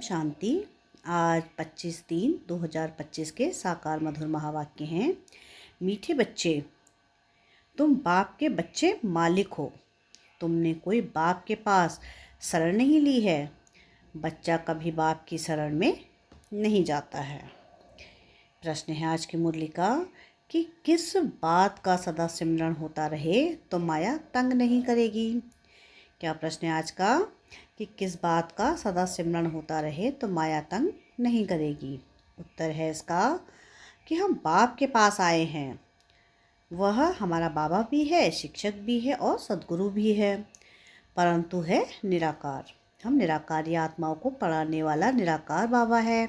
शांति। आज 25/3/2025 के साकार मधुर महावाक्य हैं। मीठे बच्चे, तुम बाप के बच्चे मालिक हो। तुमने कोई बाप के पास शरण नहीं ली है। बच्चा कभी बाप की शरण में नहीं जाता है। प्रश्न है आज की मुरली का कि किस बात का सदा सिमरण होता रहे तो माया तंग नहीं करेगी। क्या प्रश्न है आज का कि किस बात का सदा सिमरण होता रहे तो माया तंग नहीं करेगी। उत्तर है इसका कि हम बाप के पास आए हैं। वह हमारा बाबा भी है, शिक्षक भी है और सद्गुरु भी है, परंतु है निराकार। हम निराकारी आत्माओं को पढ़ाने वाला निराकार बाबा है।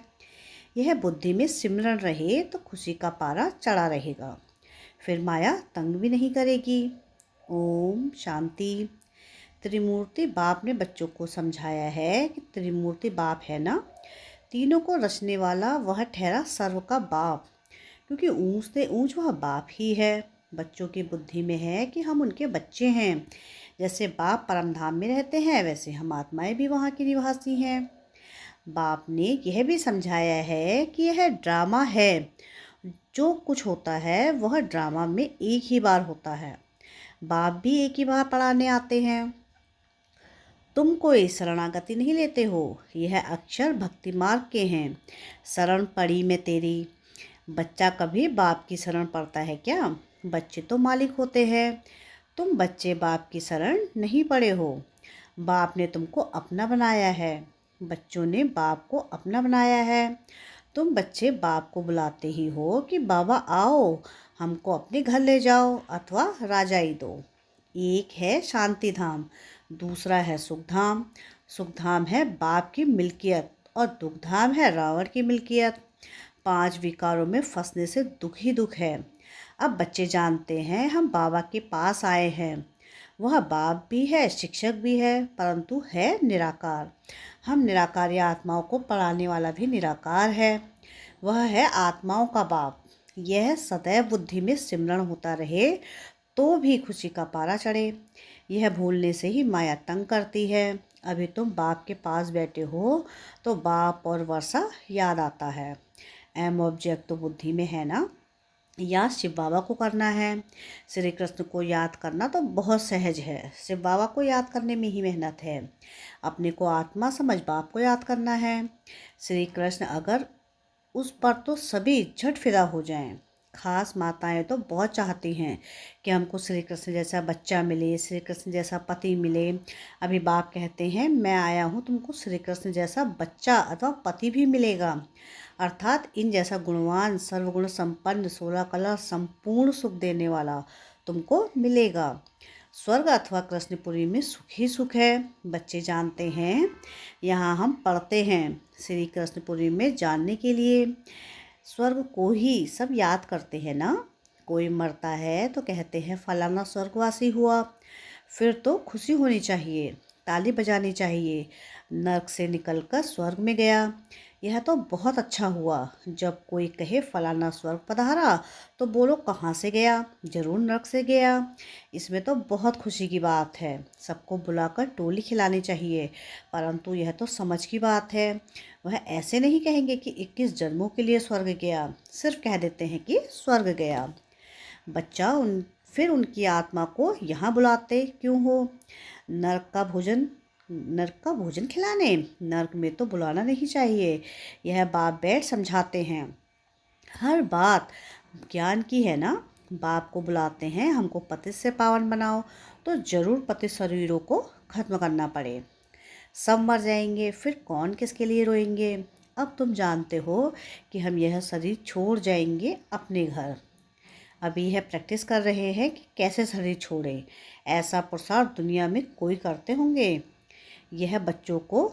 यह बुद्धि में सिमरण रहे तो खुशी का पारा चढ़ा रहेगा, फिर माया तंग भी नहीं करेगी। ओम शांति। त्रिमूर्ति बाप ने बच्चों को समझाया है कि त्रिमूर्ति बाप है ना, तीनों को रचने वाला वह ठहरा सर्व का बाप, क्योंकि ऊंच से ऊंच वह बाप ही है। बच्चों की बुद्धि में है कि हम उनके बच्चे हैं। जैसे बाप परमधाम में रहते हैं वैसे हम आत्माएं भी वहाँ की निवासी हैं। बाप ने यह भी समझाया है कि यह ड्रामा है। जो कुछ होता है वह ड्रामा में एक ही बार होता है। बाप भी एक ही बार पढ़ाने आते हैं। तुम कोई शरणागति नहीं लेते हो। यह अक्षर भक्ति मार्ग के हैं। शरण पड़ी में तेरी। बच्चा कभी बाप की शरण पड़ता है क्या? बच्चे तो मालिक होते हैं। तुम बच्चे बाप की शरण नहीं पड़े हो। बाप ने तुमको अपना बनाया है। बच्चों ने बाप को अपना बनाया है। तुम बच्चे बाप को बुलाते ही हो कि बाबा आओ, हमको अपने घर ले जाओ अथवा राजाई दो। एक है शांति धाम, दूसरा है सुखधाम। सुखधाम है बाप की मिल्कियत और दुखधाम है रावण की मिल्कियत। 5 विकारों में फंसने से दुख ही दुख है। अब बच्चे जानते हैं हम बाबा के पास आए हैं। वह बाप भी है, शिक्षक भी है, परंतु है निराकार। हम निराकारी आत्माओं को पढ़ाने वाला भी निराकार है। वह है आत्माओं का बाप। यह सदैव बुद्धि में सिमरण होता रहे तो भी खुशी का पारा चढ़े। यह भूलने से ही माया तंग करती है। अभी तुम बाप के पास बैठे हो तो बाप और वर्षा याद आता है। एम ऑब्जेक्ट तो बुद्धि में है ना। याद शिव बाबा को करना है। श्री कृष्ण को याद करना तो बहुत सहज है। शिव बाबा को याद करने में ही मेहनत है। अपने को आत्मा समझ बाप को याद करना है। श्री कृष्ण अगर उस पर तो सभी झट फिदा हो जाएं। खास माताएं तो बहुत चाहती हैं कि हमको श्री कृष्ण जैसा बच्चा मिले, श्री कृष्ण जैसा पति मिले। अभी बाप कहते हैं मैं आया हूँ, तुमको श्री कृष्ण जैसा बच्चा अथवा पति भी मिलेगा, अर्थात इन जैसा गुणवान, सर्वगुण संपन्न, 16 कला संपूर्ण सुख देने वाला तुमको मिलेगा। स्वर्ग अथवा कृष्णपुरी में सुख ही सुख है। बच्चे जानते हैं यहाँ हम पढ़ते हैं श्री कृष्णपुरी में जानने के लिए। स्वर्ग को ही सब याद करते हैं ना। कोई मरता है तो कहते हैं फलाना स्वर्गवासी हुआ, फिर तो खुशी होनी चाहिए, ताली बजानी चाहिए। नरक से निकलकर स्वर्ग में गया, यह तो बहुत अच्छा हुआ। जब कोई कहे फलाना स्वर्ग पधारा तो बोलो कहाँ से गया? जरूर नरक से गया। इसमें तो बहुत खुशी की बात है। सबको बुलाकर टोली खिलानी चाहिए, परंतु यह तो समझ की बात है। वह ऐसे नहीं कहेंगे कि 21 जन्मों के लिए स्वर्ग गया, सिर्फ कह देते हैं कि स्वर्ग गया। बच्चा फिर उनकी आत्मा को यहाँ बुलाते क्यों हो? नरक का भोजन खिलाने? नरक में तो बुलाना नहीं चाहिए। यह बाप बैठ समझाते हैं। हर बात ज्ञान की है ना। बाप को बुलाते हैं हमको पति से पावन बनाओ, तो जरूर पति शरीरों को खत्म करना पड़े। सब मर जाएंगे, फिर कौन किसके लिए रोएंगे? अब तुम जानते हो कि हम यह शरीर छोड़ जाएंगे अपने घर। अभी यह प्रैक्टिस कर रहे हैं कि कैसे शरीर छोड़ें। ऐसा पुरुषार्थ दुनिया में कोई करते होंगे? यह बच्चों को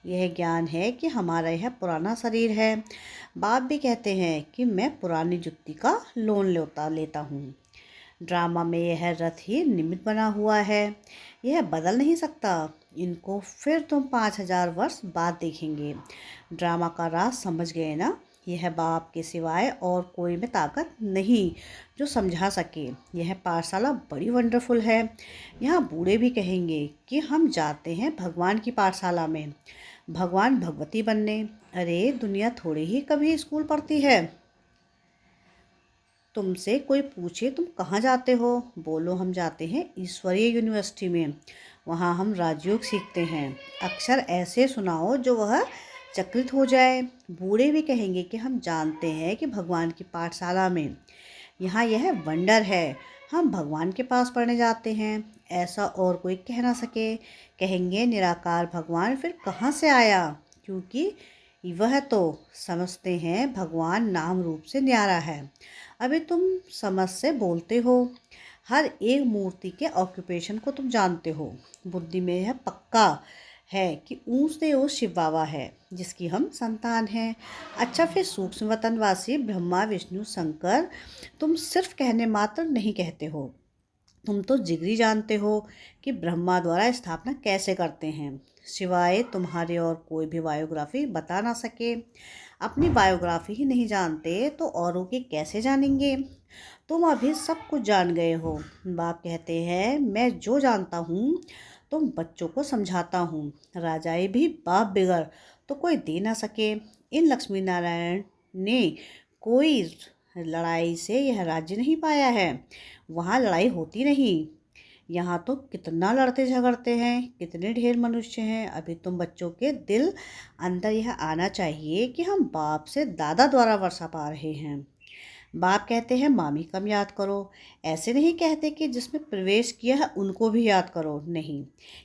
यह ज्ञान है कि हमारा यह पुराना शरीर है। बाप भी कहते हैं कि मैं पुरानी जुत्ती का लोन लेता हूँ। ड्रामा में यह रथ ही निमित्त बना हुआ है, यह बदल नहीं सकता। इनको फिर तुम 5000 वर्ष बाद देखेंगे। ड्रामा का राज समझ गए ना। यह बाप के सिवाय और कोई में ताकत नहीं जो समझा सके। यह पाठशाला बड़ी वंडरफुल है। यहाँ बूढ़े भी कहेंगे कि हम जाते हैं भगवान की पाठशाला में। भगवान भगवती बनने। अरे दुनिया थोड़ी ही कभी स्कूल पढ़ती है। तुमसे कोई पूछे तुम कहाँ जाते हो, बोलो हम जाते हैं ईश्वरीय यूनिवर्सिटी में, वहाँ हम राजयोग सीखते हैं। अक्षर ऐसे सुनाओ जो वह चकित हो जाए। बूढ़े भी कहेंगे कि हम जानते हैं कि भगवान की पाठशाला में, यहाँ यह वंडर है, हम भगवान के पास पढ़ने जाते हैं। ऐसा और कोई कह ना सके। कहेंगे निराकार भगवान फिर कहाँ से आया, क्योंकि वह तो समझते हैं भगवान नाम रूप से न्यारा है। अभी तुम समझ से बोलते हो। हर एक मूर्ति के ऑक्यूपेशन को तुम जानते हो। बुद्धि में यह पक्का है कि ऊंच से ऊंच शिव बाबा है जिसकी हम संतान हैं। अच्छा फिर सूक्ष्म वतनवासी ब्रह्मा विष्णु शंकर तुम सिर्फ कहने मात्र नहीं कहते हो, तुम तो जिगरी जानते हो कि ब्रह्मा द्वारा स्थापना कैसे करते हैं। सिवाय तुम्हारे और कोई भी बायोग्राफी बता ना सके। अपनी बायोग्राफी ही नहीं जानते तो औरों की कैसे जानेंगे। तुम अभी सब कुछ जान गए हो। बाप कहते हैं मैं जो जानता हूँ तुम बच्चों को समझाता हूँ। राजाए भी बाप बिगड़ तो कोई दे ना सके। इन लक्ष्मी नारायण ने कोई लड़ाई से यह राज्य नहीं पाया है, वहाँ लड़ाई होती नहीं। यहाँ तो कितना लड़ते झगड़ते हैं, कितने ढेर मनुष्य हैं। अभी तुम बच्चों के दिल अंदर यह आना चाहिए कि हम बाप से दादा द्वारा वर्षा पा रहे हैं। बाप कहते हैं मामी कम याद करो। ऐसे नहीं कहते कि जिसमें प्रवेश किया है उनको भी याद करो, नहीं,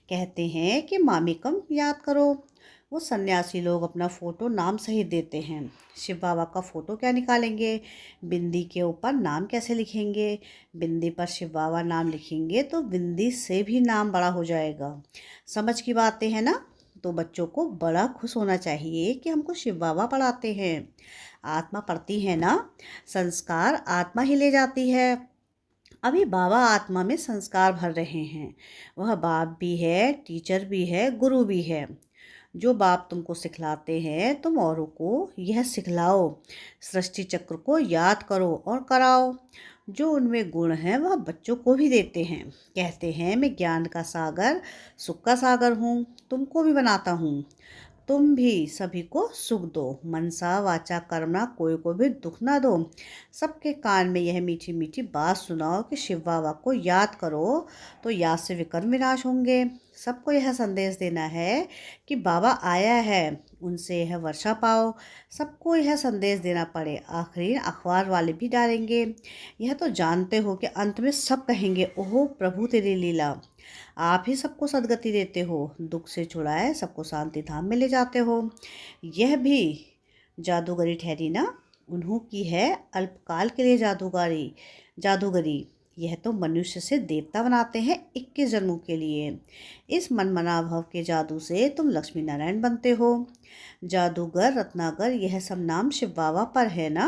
कहते हैं कि मामी कम याद करो। वो सन्यासी लोग अपना फ़ोटो नाम सहित देते हैं। शिव बाबा का फ़ोटो क्या निकालेंगे, बिंदी के ऊपर नाम कैसे लिखेंगे। बिंदी पर शिव बाबा नाम लिखेंगे तो बिंदी से भी नाम बड़ा हो जाएगा। समझ की बातें हैं ना। तो बच्चों को बड़ा खुश होना चाहिए कि हमको शिव बाबा पढ़ाते हैं। आत्मा पढ़ती है ना, संस्कार आत्मा ही ले जाती है। अभी बाबा आत्मा में संस्कार भर रहे हैं। वह बाप भी है, टीचर भी है, गुरु भी है। जो बाप तुमको सिखलाते हैं तुम औरों को यह सिखलाओ। सृष्टि चक्र को याद करो और कराओ। जो उनमें गुण हैं वह बच्चों को भी देते हैं। कहते हैं मैं ज्ञान का सागर, सुख का सागर हूँ, तुमको भी बनाता हूँ। तुम भी सभी को सुख दो, मनसा वाचा कर्मणा कोई को भी दुख ना दो। सबके कान में यह मीठी मीठी बात सुनाओ कि शिव बाबा को याद करो तो याद से विकर्म विनाश होंगे। सबको यह संदेश देना है कि बाबा आया है, उनसे यह वर्षा पाओ। सबको यह संदेश देना पड़े, आखिरी अखबार वाले भी डालेंगे। यह तो जानते हो कि अंत में सब कहेंगे ओहो प्रभु तेरी लीला। आप ही सबको सदगति देते हो, दुख से छुड़ाए सबको शांति धाम में ले जाते हो। यह भी जादूगरी ठहरी ना, उन्हों की है अल्पकाल के लिए जादूगरी। यह तो मनुष्य से देवता बनाते हैं 21 जन्मों के लिए। इस मनमना भाव के जादू से तुम लक्ष्मी नारायण बनते हो। जादूगर रत्नाकर यह सब नाम शिव बाबा पर है ना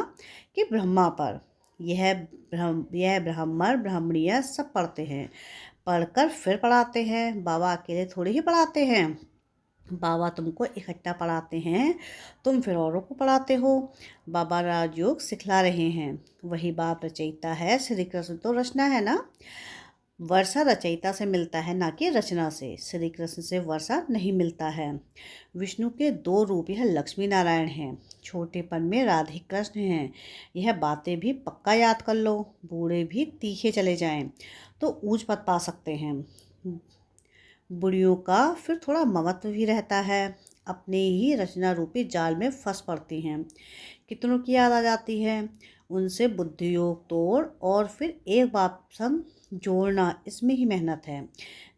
कि ब्रह्मा पर। यह ब्राह्मण ब्राह्मणियाँ सब पढ़ते हैं, पढ़कर फिर पढ़ाते हैं। बाबा अकेले थोड़ी ही पढ़ाते हैं, बाबा तुमको इकट्ठा पढ़ाते हैं, तुम फिर औरों को पढ़ाते हो। बाबा राजयोग सिखला रहे हैं, वही बाप रचयिता है। श्री कृष्ण तो रचना है ना। वर्षा रचयिता से मिलता है ना कि रचना से। श्री कृष्ण से वर्षा नहीं मिलता है। विष्णु के दो रूप यह लक्ष्मी नारायण हैं, छोटेपन में राधे कृष्ण हैं। यह बातें भी पक्का याद कर लो। बूढ़े भी तीखे चले जाएं तो ऊंच पद पा सकते हैं। बुढ़ियों का फिर थोड़ा ममत्व भी रहता है, अपने ही रचना रूपी जाल में फंस पड़ती हैं। कितनों की याद आ जाती है, उनसे बुद्धि योग तोड़ और फिर एक बाप संग जोड़ना, इसमें ही मेहनत है।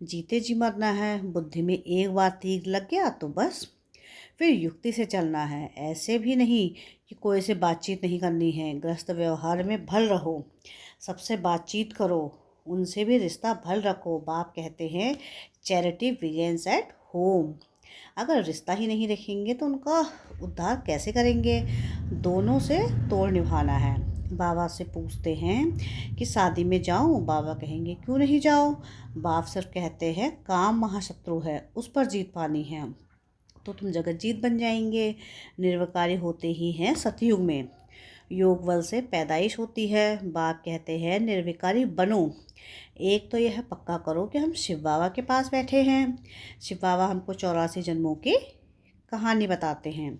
जीते जी मरना है। बुद्धि में एक बार तीर लग गया तो बस फिर युक्ति से चलना है। ऐसे भी नहीं कि कोई से बातचीत नहीं करनी है। गृहस्थ व्यवहार में भल रहो, सबसे बातचीत करो, उनसे भी रिश्ता भल रखो। बाप कहते हैं चैरिटी बिगिंस एट होम। अगर रिश्ता ही नहीं रखेंगे तो उनका उद्धार कैसे करेंगे। दोनों से तोड़ निभाना है। बाबा से पूछते हैं कि शादी में जाऊं, बाबा कहेंगे क्यों नहीं जाओ। बाप सिर्फ कहते हैं काम महाशत्रु है, उस पर जीत पानी है तो तुम जगत जीत बन जाएंगे। निर्विकारी होते ही हैं सतयुग में, योग बल से पैदाइश होती है। बाप कहते हैं निर्विकारी बनो। एक तो यह पक्का करो कि हम शिव बाबा के पास बैठे हैं। शिव बाबा हमको 84 जन्मों की कहानी बताते हैं।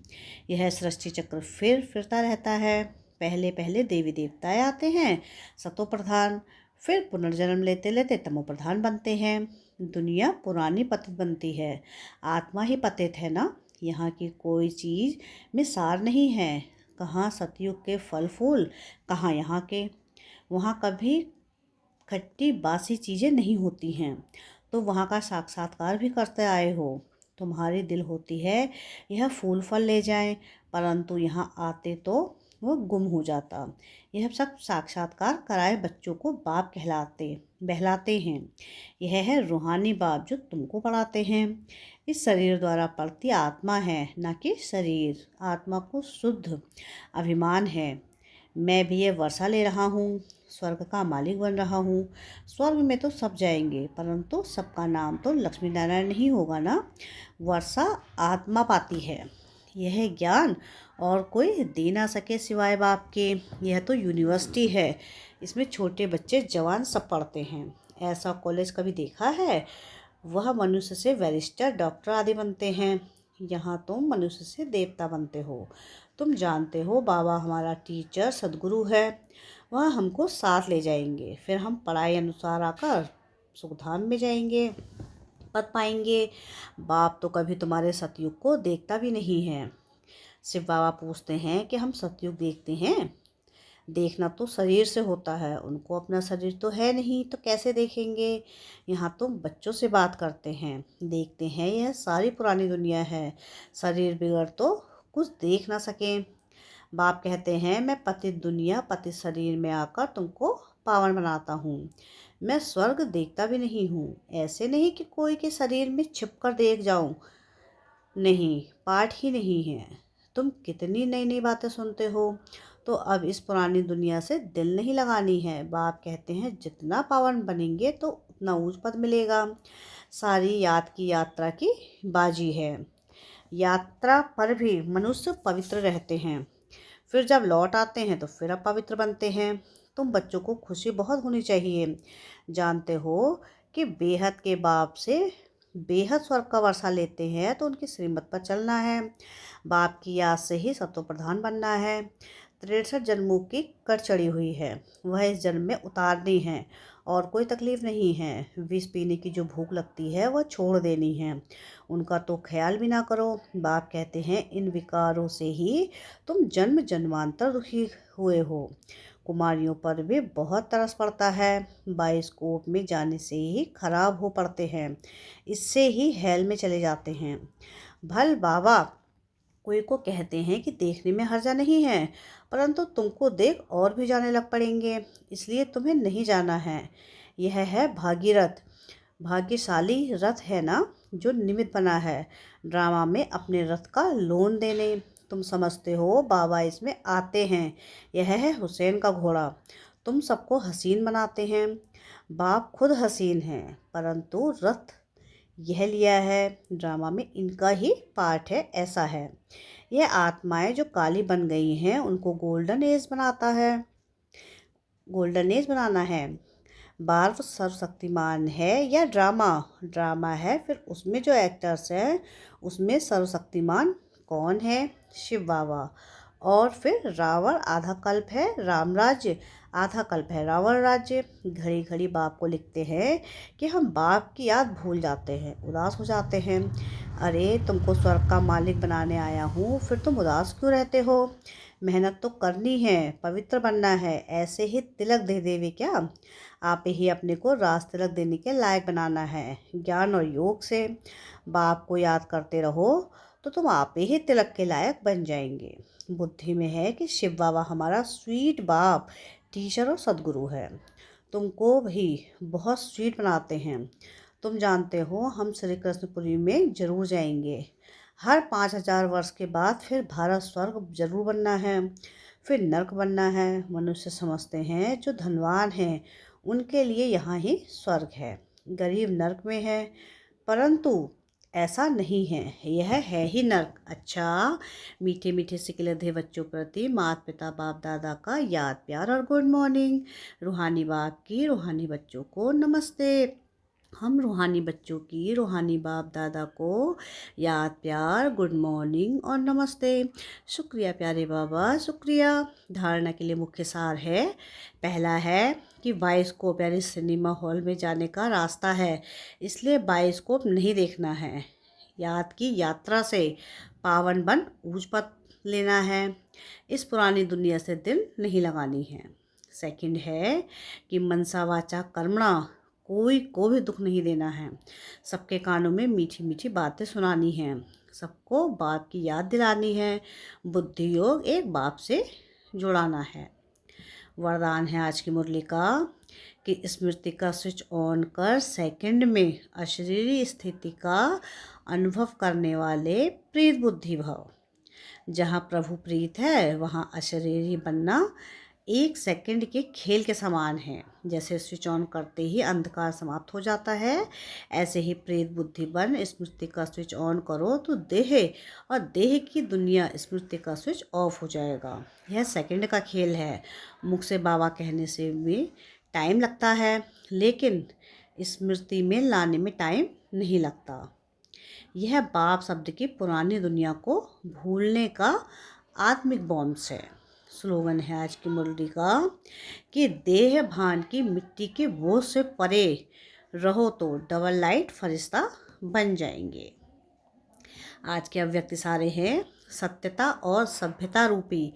यह सृष्टि चक्र फिर फिरता रहता है। पहले पहले देवी देवताएं आते हैं, सतो प्रधान, फिर पुनर्जन्म लेते लेते तमो प्रधान बनते हैं। दुनिया पुरानी पतित बनती है। आत्मा ही पतित है ना। यहाँ की कोई चीज़ में सार नहीं है। कहाँ सतयुग के फल फूल, कहाँ यहाँ के। वहाँ कभी खट्टी बासी चीज़ें नहीं होती हैं। तो वहाँ का साक्षात्कार भी करते आए हो। तुम्हारी दिल होती है यह फूल फल ले जाएं, परंतु यहाँ आते तो वो गुम हो जाता। यह सब साक्षात्कार कराए बच्चों को बाप कहलाते बहलाते हैं। यह है रूहानी बाप जो तुमको पढ़ाते हैं। इस शरीर द्वारा पढ़ती आत्मा है, न कि शरीर। आत्मा को शुद्ध अभिमान है। मैं भी ये वर्षा ले रहा हूँ, स्वर्ग का मालिक बन रहा हूँ। स्वर्ग में तो सब जाएंगे, परंतु सबका नाम तो लक्ष्मी नारायण नहीं होगा ना। वर्षा आत्मा पाती है। यह ज्ञान और कोई दे ना सके सिवाय बाप के। यह तो यूनिवर्सिटी है। इसमें छोटे बच्चे जवान सब पढ़ते हैं। ऐसा कॉलेज कभी देखा है? वह मनुष्य से बैरिस्टर डॉक्टर आदि बनते हैं। यहाँ तुम मनुष्य से देवता बनते हो। तुम जानते हो बाबा हमारा टीचर सदगुरु है। वह हमको साथ ले जाएंगे। फिर हम पढ़ाई अनुसार आकर सुखधाम में जाएंगे, पद पाएंगे। बाप तो कभी तुम्हारे सतयुग को देखता भी नहीं है। शिव बाबा पूछते हैं कि हम सतयुग देखते हैं? देखना तो शरीर से होता है, उनको अपना शरीर तो है नहीं, तो कैसे देखेंगे। यहाँ तुम बच्चों से बात करते हैं, देखते हैं यह सारी पुरानी दुनिया है। शरीर बिगड़ तो कुछ देख ना सके। बाप कहते हैं मैं पतित दुनिया पतित शरीर में आकर तुमको पावन बनाता हूँ। मैं स्वर्ग देखता भी नहीं हूँ। ऐसे नहीं कि कोई के शरीर में छिप कर देख जाऊँ। नहीं, पाठ ही नहीं है। तुम कितनी नई नई बातें सुनते हो। तो अब इस पुरानी दुनिया से दिल नहीं लगानी है। बाप कहते हैं जितना पावन बनेंगे तो उतना ऊंच पद मिलेगा। सारी याद की यात्रा की बाजी है। यात्रा पर भी मनुष्य पवित्र रहते हैं, फिर जब लौट आते हैं तो फिर अपवित्र बनते हैं। तुम बच्चों को खुशी बहुत होनी चाहिए। जानते हो कि बेहद के बाप से बेहद स्वर्ग का वर्षा लेते हैं तो उनकी श्रीमत पर चलना है। बाप की याद से ही सतो प्रधान बनना है। 63 जन्मों की कर चढ़ी हुई है, वह इस जन्म में उतारनी है। और कोई तकलीफ नहीं है। विष पीने की जो भूख लगती है वह छोड़ देनी है। उनका तो ख्याल भी ना करो। बाप कहते हैं इन विकारों से ही तुम जन्म जन्मांतर दुखी हुए हो। कुमारियों पर भी बहुत तरस पड़ता है। बायोस्कोप में जाने से ही खराब हो पड़ते हैं। इससे ही हेल में चले जाते हैं। भल बाबा कोई को कहते हैं कि देखने में हर्जा नहीं है, परंतु तुमको देख और भी जाने लग पड़ेंगे, इसलिए तुम्हें नहीं जाना है। यह है भागीरथ, भाग्यशाली रथ है ना जो निमित्त बना है ड्रामा में अपने रथ का लोन देने। तुम समझते हो बाबा इसमें आते हैं। यह है हुसैन का घोड़ा। तुम सबको हसीन बनाते हैं। बाप खुद हसीन हैं, परंतु रथ यह लिया है। ड्रामा में इनका ही पार्ट है, ऐसा है। यह आत्माएं जो काली बन गई हैं उनको गोल्डन एज बनाता है, गोल्डन एज बनाना है। बार्फ सर्वशक्तिमान है या ड्रामा? ड्रामा है। फिर उसमें जो एक्टर्स हैं उसमें सर्वशक्तिमान कौन है? शिव बाबा। और फिर रावण आधा कल्प है राम राज्य, आधा कल्प है रावण राज्य। घड़ी घड़ी बाप को लिखते हैं कि हम बाप की याद भूल जाते हैं, उदास हो जाते हैं। अरे तुमको स्वर्ग का मालिक बनाने आया हूँ, फिर तुम उदास क्यों रहते हो? मेहनत तो करनी है, पवित्र बनना है। ऐसे ही तिलक दे देवे क्या? आप ही अपने को राज तिलक देने के लायक बनाना है। ज्ञान और योग से बाप को याद करते रहो तो तुम आप ही तिलक के लायक बन जाएंगे। बुद्धि में है कि शिव बाबा हमारा स्वीट बाप टीचर और सदगुरु है। तुमको भी बहुत स्वीट बनाते हैं। तुम जानते हो हम श्री कृष्णपुरी में जरूर जाएंगे। हर 5000 वर्ष के बाद फिर भारत स्वर्ग जरूर बनना है, फिर नर्क बनना है। मनुष्य समझते हैं जो धनवान हैं उनके लिए यहाँ ही स्वर्ग है, गरीब नर्क में है, परंतु ऐसा नहीं है। यह है ही नर्क। अच्छा, मीठे मीठे सिकलधे बच्चों प्रति माता पिता बाप दादा का याद प्यार और गुड मॉर्निंग। रूहानी बाप की रूहानी बच्चों को नमस्ते। हम रूहानी बच्चों की रूहानी बाप दादा को याद, प्यार, गुड मॉर्निंग और नमस्ते। शुक्रिया प्यारे बाबा, शुक्रिया। धारणा के लिए मुख्य सार है। पहला है कि बायोस्कोप यानी सिनेमा हॉल में जाने का रास्ता है, इसलिए बायोस्कोप नहीं देखना है। याद की यात्रा से पावन बन ऊज पथ लेना है। इस पुरानी दुनिया से दिल नहीं लगानी है। सेकंड है कि मनसा वाचा कर्मणा, कोई को भी दुख नहीं देना है। सबके कानों में मीठी मीठी बातें सुनानी हैं। सबको बाप की याद दिलानी है। बुद्धि योग एक बाप से जुड़ाना है। वरदान है आज की मुरली का कि स्मृति का स्विच ऑन कर सेकंड में अशरीरी स्थिति का अनुभव करने वाले प्रीत बुद्धि भव। जहाँ प्रभु प्रीत है वहाँ अशरीरी बनना एक सेकंड के खेल के समान है। जैसे स्विच ऑन करते ही अंधकार समाप्त हो जाता है, ऐसे ही प्रेत बुद्धि बन स्मृति का स्विच ऑन करो तो देह और देह की दुनिया स्मृति का स्विच ऑफ हो जाएगा। यह सेकंड का खेल है। मुख से बाबा कहने से भी टाइम लगता है, लेकिन स्मृति में लाने में टाइम नहीं लगता। यह बाप शब्द की पुरानी दुनिया को भूलने का आत्मिक बॉम्ब्स है। स्लोगन है आज की मुरली का कि देह भान की मिट्टी के बोझ से परे रहो तो डबल लाइट फरिश्ता बन जाएंगे। आज के अव्यक्त सारे हैं, सत्यता और सभ्यता रूपी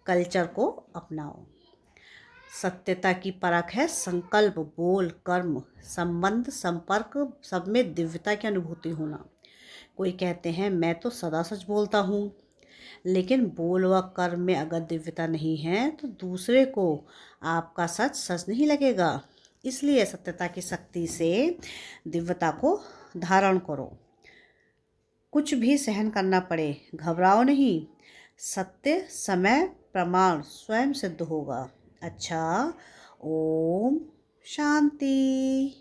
कल्चर को अपनाओ। सत्यता की परख है संकल्प, बोल, कर्म, संबंध, संपर्क, सब में दिव्यता की अनुभूति होना। कोई कहते हैं मैं तो सदा सच बोलता हूँ, लेकिन बोल व कर्म में अगर दिव्यता नहीं है तो दूसरे को आपका सच सच नहीं लगेगा। इसलिए सत्यता की शक्ति से दिव्यता को धारण करो। कुछ भी सहन करना पड़े घबराओ नहीं। सत्य, समय, प्रमाण स्वयं सिद्ध होगा। अच्छा, ओम शांति।